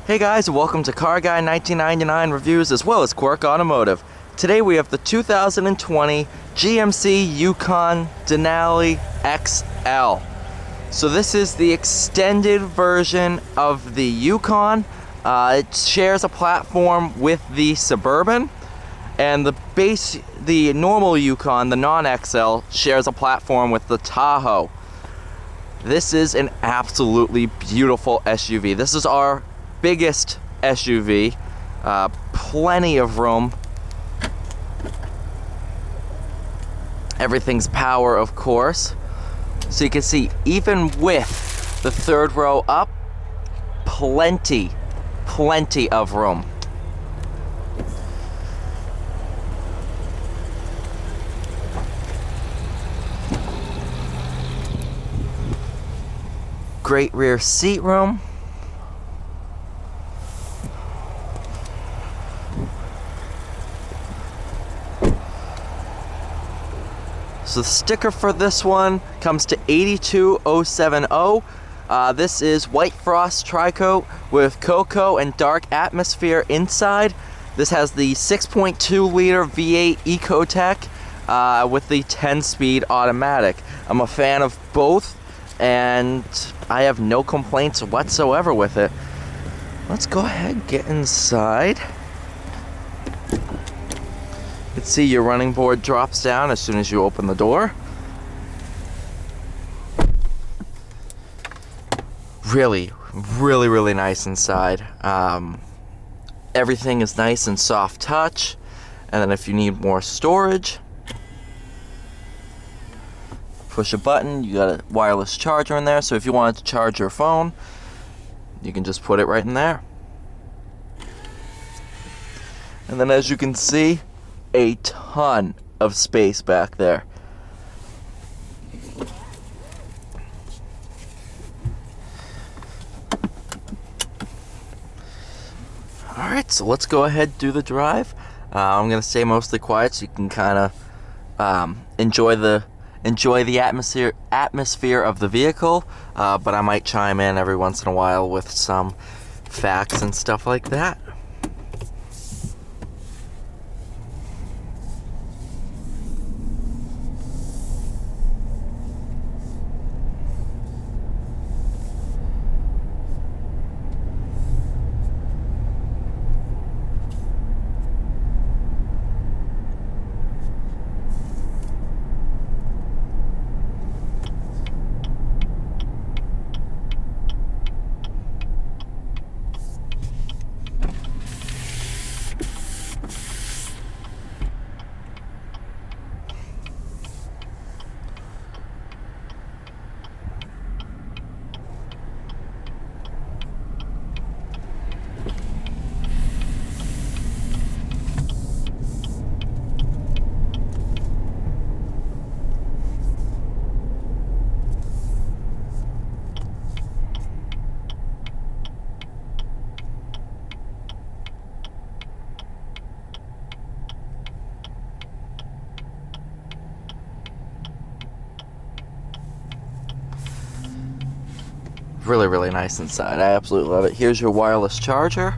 Hey guys, welcome to Car Guy 1999 Reviews as well as Quirk Automotive. Today we have the 2020 GMC Yukon Denali XL. So this is the extended version of the Yukon. It shares a platform with the Suburban, and the normal Yukon, the non-XL, shares a platform with the Tahoe. This is an absolutely beautiful SUV. This is our biggest SUV, plenty of room. Everything's power, of course. So you can see, even with the third row up, plenty of room. Great rear seat room. So the sticker for this one comes to 82070. This is white frost tri-coat with cocoa and dark atmosphere inside. This has the 6.2 liter V8 Ecotec with the 10-speed automatic. I'm a fan of both, and I have no complaints whatsoever with it. Let's go ahead and get inside. You can see your running board drops down as soon as you open the door. Really nice inside. Everything is nice and soft touch. And then if you need more storage, push a button, you got a wireless charger in there. So if you wanted to charge your phone, you can just put it right in there. And then as you can see, a ton of space back there. Alright, so let's go ahead and do the drive. I'm going to stay mostly quiet so you can kind of enjoy the atmosphere of the vehicle, but I might chime in every once in a while with some facts and stuff like that. Really nice inside. I absolutely love it. Here's your wireless charger.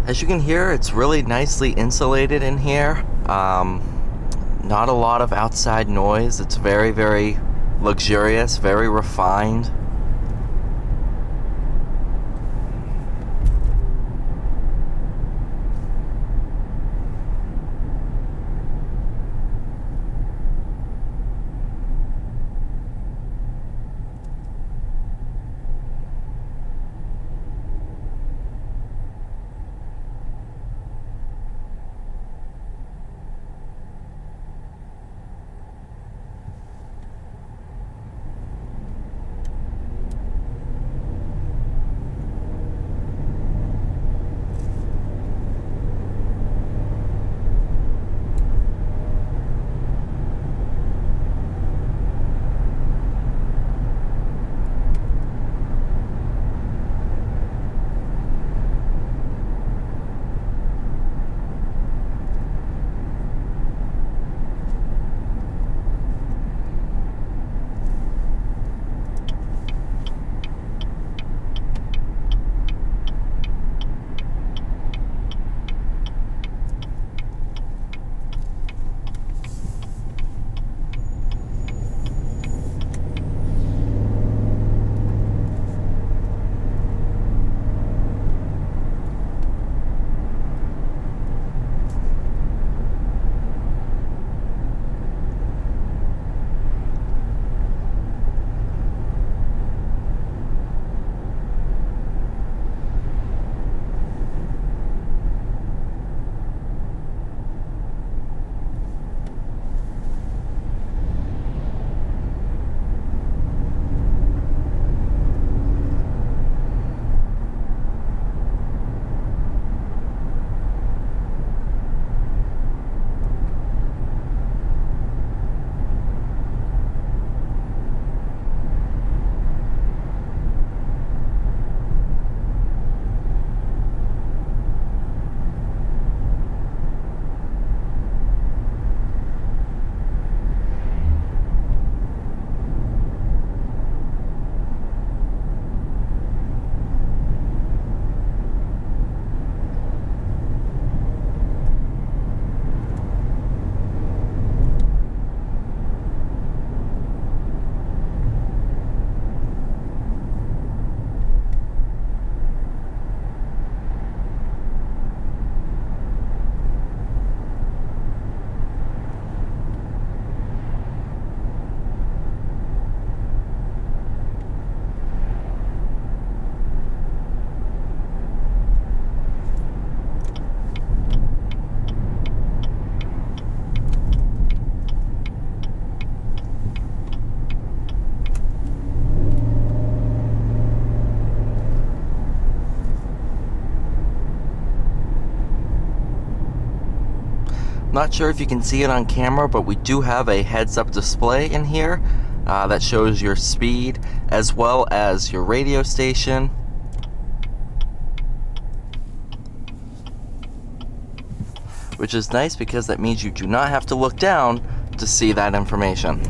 As you can hear, it's really nicely insulated in here. Not a lot of outside noise. It's very, very luxurious, very refined. Not sure if you can see it on camera, but we do have a heads-up display in here that shows your speed as well as your radio station. Which is nice because that means you do not have to look down to see that information.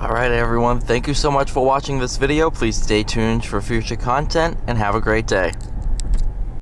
Alright everyone, thank you so much for watching this video. Please stay tuned for future content and have a great day.